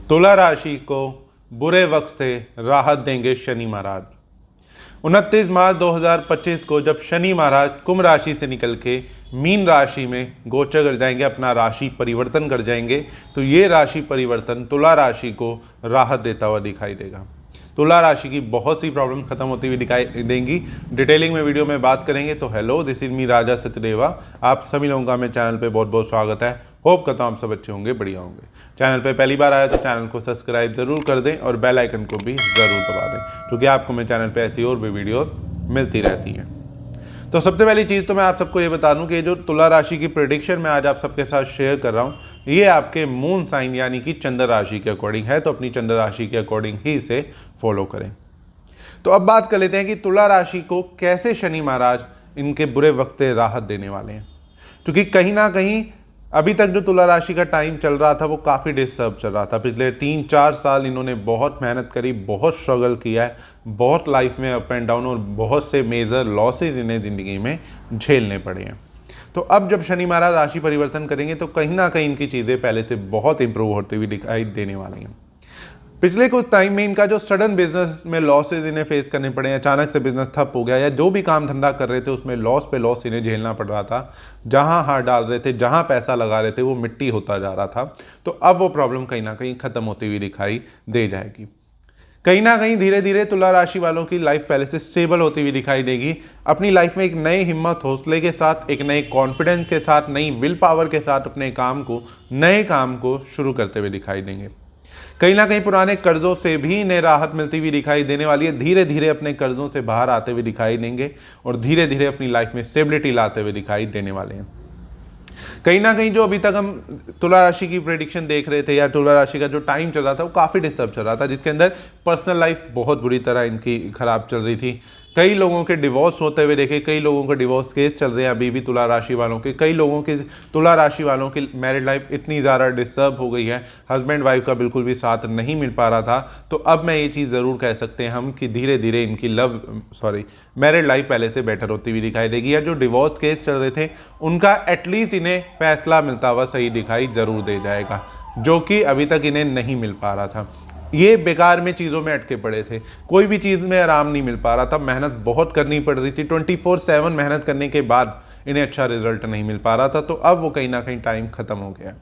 तुला राशि को बुरे वक्त से राहत देंगे शनि महाराज। 29 मार्च 2025 को जब शनि महाराज कुंभ राशि से निकल के मीन राशि में गोचर कर जाएंगे, अपना राशि परिवर्तन कर जाएंगे, तो ये राशि परिवर्तन तुला राशि को राहत देता हुआ दिखाई देगा। तुला राशि की बहुत सी प्रॉब्लम खत्म होती हुई दिखाई देंगी। डिटेलिंग में वीडियो में बात करेंगे। तो हेलो, दिस इज मी राजा सचदेवा। आप सभी लोगों का मेरे चैनल पे बहुत बहुत स्वागत है। होप करता हूँ आप सब अच्छे होंगे, बढ़िया होंगे। चैनल पे पहली बार आया तो चैनल को सब्सक्राइब जरूर कर दें और बेल आइकन को भी ज़रूर दबा दें, क्योंकि आपको मेरे चैनल पे ऐसी और भी वीडियो मिलती रहती हैं। तो सबसे पहली चीज़ तो मैं आप सबको ये बता दूं कि जो तुला राशि की प्रेडिक्शन मैं आज आप सबके साथ शेयर कर रहा हूँ, ये आपके मून साइन यानी कि चंद्र राशि के अकॉर्डिंग है। तो अपनी चंद्र राशि के अकॉर्डिंग ही इसे फॉलो करें। तो अब बात कर लेते हैं कि तुला राशि को कैसे शनि महाराज इनके बुरे वक्त से राहत देने वाले हैं। क्योंकि कहीं ना कहीं अभी तक जो तुला राशि का टाइम चल रहा था वो काफ़ी डिस्टर्ब चल रहा था। पिछले 3-4 साल इन्होंने बहुत मेहनत करी, बहुत स्ट्रगल किया है, बहुत लाइफ में अप एंड डाउन और बहुत से मेजर लॉसेज इन्हें ज़िंदगी में झेलने पड़े हैं। तो अब जब शनि महाराज राशि परिवर्तन करेंगे तो कहीं ना कहीं इनकी चीज़ें पहले से बहुत इंप्रूव होती हुई दिखाई देने वाली हैं। पिछले कुछ टाइम में इनका जो सडन बिजनेस में लॉसेज इन्हें फेस करने पड़े, अचानक से बिजनेस ठप हो गया, या जो भी काम धंधा कर रहे थे उसमें लॉस पे लॉस इन्हें झेलना पड़ रहा था। जहां हाथ डाल रहे थे, जहां पैसा लगा रहे थे, वो मिट्टी होता जा रहा था। तो अब वो प्रॉब्लम कहीं ना कहीं खत्म होती हुई दिखाई दे जाएगी। कहीं ना कहीं धीरे धीरे तुला राशि वालों की लाइफ पहले से स्टेबल होती हुई दिखाई देगी। अपनी लाइफ में एक नई हिम्मत, हौसले के साथ, एक नए कॉन्फिडेंस के साथ, नई विल पावर के साथ अपने नए काम को शुरू करते हुए दिखाई देंगे। कहीं ना कहीं पुराने कर्जों से भी इन्हें राहत मिलती हुई दिखाई देने वाली है। धीरे धीरे अपने कर्जों से बाहर आते हुए दिखाई देंगे और धीरे धीरे अपनी लाइफ में स्टेबिलिटी लाते हुए दिखाई देने वाले हैं। कहीं ना कहीं जो अभी तक हम तुला राशि की प्रेडिक्शन देख रहे थे या तुला राशि का जो टाइम चल रहा था वो काफ़ी डिस्टर्ब चल रहा था, जिसके अंदर पर्सनल लाइफ बहुत बुरी तरह इनकी खराब चल रही थी। कई लोगों के डिवोर्स होते हुए देखे, कई लोगों के डिवोर्स केस चल रहे हैं अभी भी तुला राशि वालों के। कई लोगों के तुला राशि वालों की मैरिड लाइफ इतनी ज़्यादा डिस्टर्ब हो गई है, हस्बैंड वाइफ का बिल्कुल भी साथ नहीं मिल पा रहा था। तो अब मैं ये चीज़ ज़रूर कह सकते हैं हम कि धीरे धीरे इनकी मैरिड लाइफ पहले से बेटर होती हुई दिखाई देगी, या जो डिवोर्स केस चल रहे थे उनका एटलीस्ट इन्हें फैसला मिलता हुआ सही दिखाई जरूर दे जाएगा, जो कि अभी तक इन्हें नहीं मिल पा रहा था। ये बेकार में चीज़ों में अटके पड़े थे, कोई भी चीज़ में आराम नहीं मिल पा रहा था, मेहनत बहुत करनी पड़ रही थी, 24/7 मेहनत करने के बाद इन्हें अच्छा रिजल्ट नहीं मिल पा रहा था। तो अब वो कहीं ना कहीं टाइम खत्म हो गया।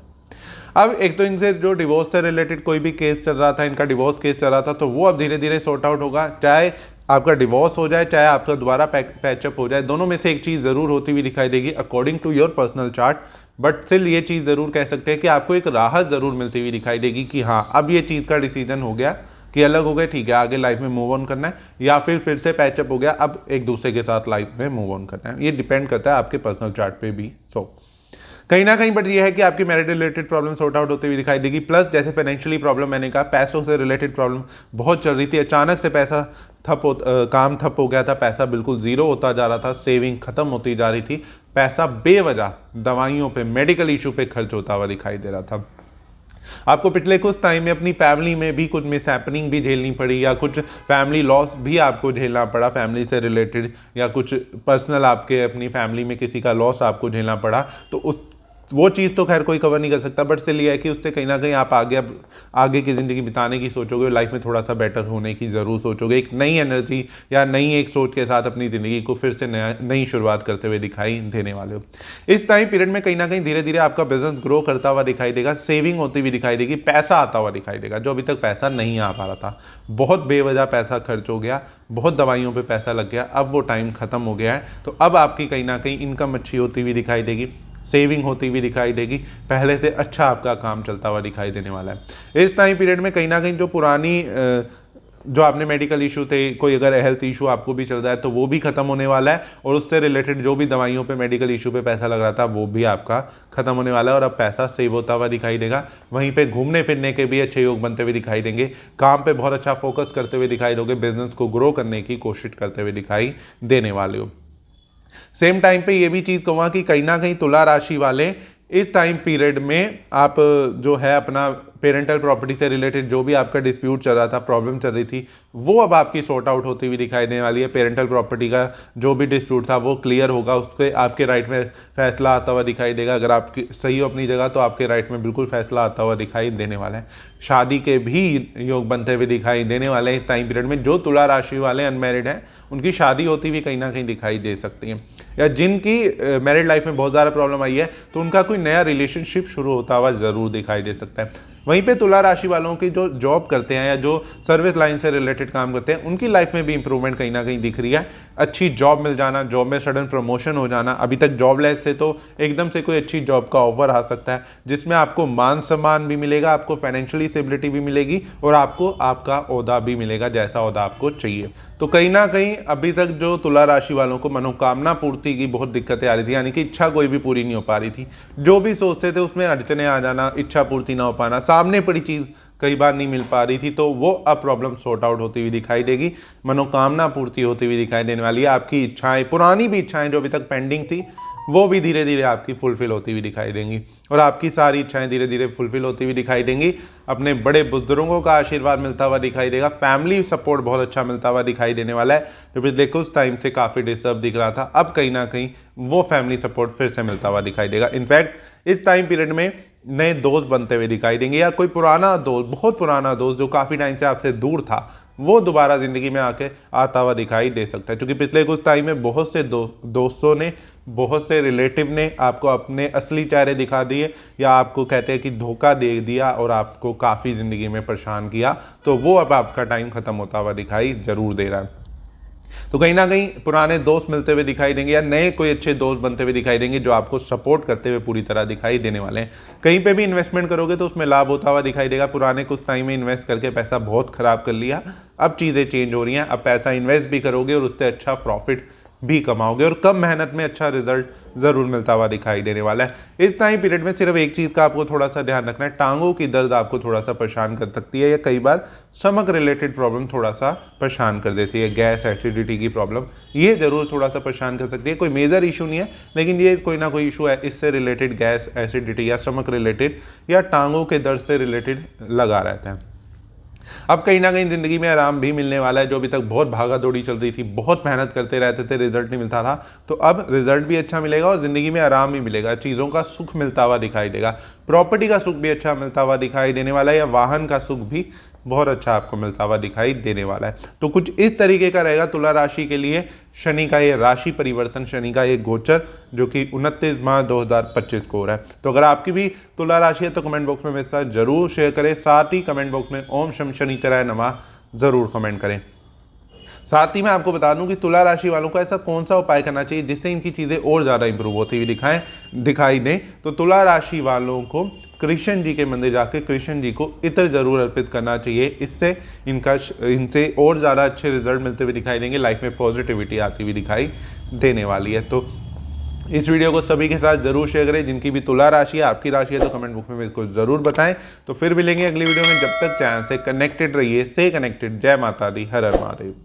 अब एक तो इनसे जो डिवोर्स से रिलेटेड कोई भी केस चल रहा था, इनका डिवोर्स केस चल रहा था, तो वो अब धीरे धीरे सॉर्ट आउट होगा। चाहे आपका डिवोर्स हो जाए, चाहे आपका दोबारा पैचअप हो जाए, दोनों में से एक चीज़ ज़रूर होती हुई दिखाई देगी according to your personal chart. But still ये चीज़ ज़रूर कह सकते हैं कि आपको एक राहत ज़रूर मिलती हुई दिखाई देगी कि हाँ, अब ये चीज़ का डिसीजन हो गया कि अलग हो गए, ठीक है, आगे लाइफ में मूव ऑन करना है, या फिर से पैचअप हो गया, अब एक दूसरे के साथ लाइफ में मूव ऑन करना है। ये डिपेंड करता है आपके पर्सनल चार्ट पे भी। कहीं ना कहीं बट ये है कि आपकी married related problem sort out होती हुई दिखाई देगी। प्लस जैसे फाइनेंशियली प्रॉब्लम, मैंने कहा पैसों से रिलेटेड प्रॉब्लम बहुत चल रही थी, अचानक से पैसा काम ठप हो गया था, पैसा बिल्कुल जीरो होता जा रहा था, सेविंग खत्म होती जा रही थी, पैसा बेवजह दवाइयों पे, मेडिकल इशू पे खर्च होता हुआ दिखाई दे रहा था। आपको पिछले कुछ टाइम में अपनी फैमिली में भी कुछ मिस हैपनिंग भी झेलनी पड़ी, या कुछ फैमिली लॉस भी आपको झेलना पड़ा फैमिली से रिलेटेड, या कुछ पर्सनल आपके अपनी फैमिली में किसी का लॉस आपको झेलना पड़ा। तो वो चीज़ तो खैर कोई कवर नहीं कर सकता, बट इसलिए है कि उससे कहीं ना कहीं आप आगे की ज़िंदगी बिताने की सोचोगे, लाइफ में थोड़ा सा बेटर होने की ज़रूर सोचोगे, एक नई एनर्जी या नई एक सोच के साथ अपनी ज़िंदगी को फिर से नई शुरुआत करते हुए दिखाई देने वाले हो। इस टाइम पीरियड में कहीं ना कहीं धीरे धीरे आपका बिजनेस ग्रो करता हुआ दिखाई देगा, सेविंग होती हुई दिखाई देगी, पैसा आता हुआ दिखाई देगा। जो अभी तक पैसा नहीं आ पा रहा था, बहुत बेवजह पैसा खर्च हो गया, बहुत दवाइयों पे पैसा लग गया, अब वो टाइम खत्म हो गया है। तो अब आपकी कहीं ना कहीं इनकम अच्छी होती हुई दिखाई देगी, सेविंग होती हुई दिखाई देगी, पहले से अच्छा आपका काम चलता हुआ दिखाई देने वाला है। इस टाइम पीरियड में कहीं ना कहीं जो पुरानी जो आपने मेडिकल इशू थे, कोई अगर हेल्थ इशू आपको भी चल रहा है तो वो भी खत्म होने वाला है, और उससे रिलेटेड जो भी दवाइयों पे, मेडिकल इशू पे पैसा लग रहा था वो भी आपका खत्म होने वाला है, और अब पैसा सेव होता हुआ दिखाई देगा। वहीं पे घूमने फिरने के भी अच्छे योग बनते हुए दिखाई देंगे, काम पे बहुत अच्छा फोकस करते हुए दिखाई दोगे, बिजनेस को ग्रो करने की कोशिश करते हुए दिखाई देने वाले हो। सेम टाइम पे ये भी चीज़ कहूँगा कि कहीं ना कहीं तुला राशि वाले इस टाइम पीरियड में आप जो है अपना पेरेंटल प्रॉपर्टी से रिलेटेड जो भी आपका डिस्प्यूट चल रहा था, प्रॉब्लम चल रही थी, वो अब आपकी सॉर्ट आउट होती हुई दिखाई देने वाली है। पेरेंटल प्रॉपर्टी का जो भी डिस्प्यूट था वो क्लियर होगा, उसके आपके राइट में फैसला आता हुआ दिखाई देगा। अगर आप सही हो अपनी जगह तो आपके राइट में बिल्कुल फैसला आता हुआ दिखाई देने वाला है। शादी के भी योग बनते हुए दिखाई देने वाले हैं इस टाइम पीरियड में। जो तुला राशि वाले अनमैरिड हैं उनकी शादी होती हुई कहीं ना कहीं दिखाई दे सकती है, या जिनकी मैरिड लाइफ में बहुत ज़्यादा प्रॉब्लम आई है तो उनका कोई नया रिलेशनशिप शुरू होता हुआ ज़रूर दिखाई दे सकता है। वहीं पे तुला राशि वालों की जो जॉब करते हैं या जो सर्विस लाइन से रिलेटेड काम करते हैं उनकी लाइफ में भी इंप्रूवमेंट कहीं ना कहीं दिख रही है। अच्छी जॉब मिल जाना, जॉब में सडन प्रमोशन हो जाना। अभी तक जॉबलेस से तो एकदम से कोई अच्छी जॉब का ऑफर आ सकता है जिसमें आपको मान सम्मान भी मिलेगा, आपको फाइनेंशियली स्टेबिलिटी भी मिलेगी और आपको आपका ओहदा भी मिलेगा जैसा ओहदा आपको चाहिए। तो कहीं ना कहीं अभी तक जो तुला राशि वालों को मनोकामना पूर्ति की बहुत दिक्कतें आ रही थी, यानी कि इच्छा कोई भी पूरी नहीं हो पा रही थी, जो भी सोचते थे उसमें अड़चने आ जाना, इच्छा पूर्ति ना हो पाना, सामने पड़ी चीज़ कई बार नहीं मिल पा रही थी, तो वो अब प्रॉब्लम सॉर्ट आउट होती हुई दिखाई देगी, मनोकामना पूर्ति होती हुई दिखाई देने वाली है। आपकी इच्छाएं, पुरानी भी इच्छाएं जो अभी तक पेंडिंग थी वो भी धीरे धीरे आपकी फुलफिल होती हुई दिखाई देंगी और आपकी सारी इच्छाएं धीरे धीरे फुलफिल होती हुई दिखाई देंगी। अपने बड़े बुजुर्गों का आशीर्वाद मिलता हुआ दिखाई देगा, फैमिली सपोर्ट बहुत अच्छा मिलता हुआ दिखाई देने वाला है। जो पिछले कुछ टाइम से काफ़ी डिस्टर्ब दिख रहा था, अब कहीं ना कहीं वो फैमिली सपोर्ट फिर से मिलता हुआ दिखाई देगा। इनफैक्ट इस टाइम पीरियड में नए दोस्त बनते हुए दिखाई देंगे, या कोई पुराना दोस्त, बहुत पुराना दोस्त जो काफ़ी टाइम से आपसे दूर था, वो दोबारा ज़िंदगी में आके आता हुआ दिखाई दे सकता है। क्योंकि पिछले कुछ टाइम में बहुत से दोस्तों ने, बहुत से रिलेटिव ने आपको अपने असली चेहरे दिखा दिए, या आपको कहते हैं कि धोखा दे दिया और आपको काफ़ी ज़िंदगी में परेशान किया, तो वो अब आपका टाइम ख़त्म होता हुआ दिखाई ज़रूर दे रहा है। तो कहीं ना कहीं पुराने दोस्त मिलते हुए दिखाई देंगे या नए कोई अच्छे दोस्त बनते हुए दिखाई देंगे जो आपको सपोर्ट करते हुए पूरी तरह दिखाई देने वाले हैं। कहीं पे भी इन्वेस्टमेंट करोगे तो उसमें लाभ होता हुआ दिखाई देगा। पुराने कुछ टाइम में इन्वेस्ट करके पैसा बहुत खराब कर लिया, अब चीज़ें चेंज हो रही हैं, अब पैसा इन्वेस्ट भी करोगे और उससे अच्छा प्रॉफिट भी कमाओगे और कम मेहनत में अच्छा रिजल्ट ज़रूर मिलता हुआ दिखाई देने वाला है। इस टाइम पीरियड में सिर्फ एक चीज़ का आपको थोड़ा सा ध्यान रखना है, टांगों की दर्द आपको थोड़ा सा परेशान कर सकती है, या कई बार स्टमक रिलेटेड प्रॉब्लम थोड़ा सा परेशान कर देती है। गैस, एसिडिटी की प्रॉब्लम ये ज़रूर थोड़ा सा परेशान कर सकती है। कोई मेजर इशू नहीं है, लेकिन ये कोई ना कोई इशू है, इससे रिलेटेड गैस, एसिडिटी या स्टमक रिलेटेड या टांगों के दर्द से रिलेटेड लगा रहता है। अब कहीं ना कहीं ज़िंदगी में आराम भी मिलने वाला है। जो अभी तक बहुत भागा दौड़ी चल रही थी, बहुत मेहनत करते रहते थे, रिजल्ट नहीं मिलता था, तो अब रिजल्ट भी अच्छा मिलेगा और ज़िंदगी में आराम भी मिलेगा, चीज़ों का सुख मिलता हुआ दिखाई देगा, प्रॉपर्टी का सुख भी अच्छा मिलता हुआ दिखाई देने वाला है, या वाहन का सुख भी बहुत अच्छा आपको मिलता हुआ दिखाई देने वाला है। तो कुछ इस तरीके का रहेगा तुला राशि के लिए शनि का ये राशि परिवर्तन, शनि का ये गोचर, जो कि 29 मार्च 2025 को हो रहा है। तो अगर आपकी भी तुला राशि है तो कमेंट बॉक्स में मेरे साथ जरूर शेयर करें, साथ ही कमेंट बॉक्स में ओम शम शनिचराय नमः जरूर कमेंट करें। साथ ही मैं आपको बता दूं कि तुला राशि वालों को ऐसा कौन सा उपाय करना चाहिए जिससे इनकी चीज़ें और ज़्यादा इंप्रूव होती हुई दिखाई दें। तो तुला राशि वालों को कृष्ण जी के मंदिर जाकर कृष्ण जी को इत्र जरूर अर्पित करना चाहिए, इससे इनसे और ज़्यादा अच्छे रिजल्ट मिलते हुए दिखाई देंगे, लाइफ में पॉजिटिविटी आती हुई दिखाई देने वाली है। तो इस वीडियो को सभी के साथ जरूर शेयर करें। जिनकी भी तुला राशि है, आपकी राशि है, तो कमेंट बॉक्स में मेरे को जरूर बताएं। तो फिर मिलेंगे अगली वीडियो में, जब तक चैनल से कनेक्टेड रहिए, से कनेक्टेड। जय माता दी, हर हर महादेव।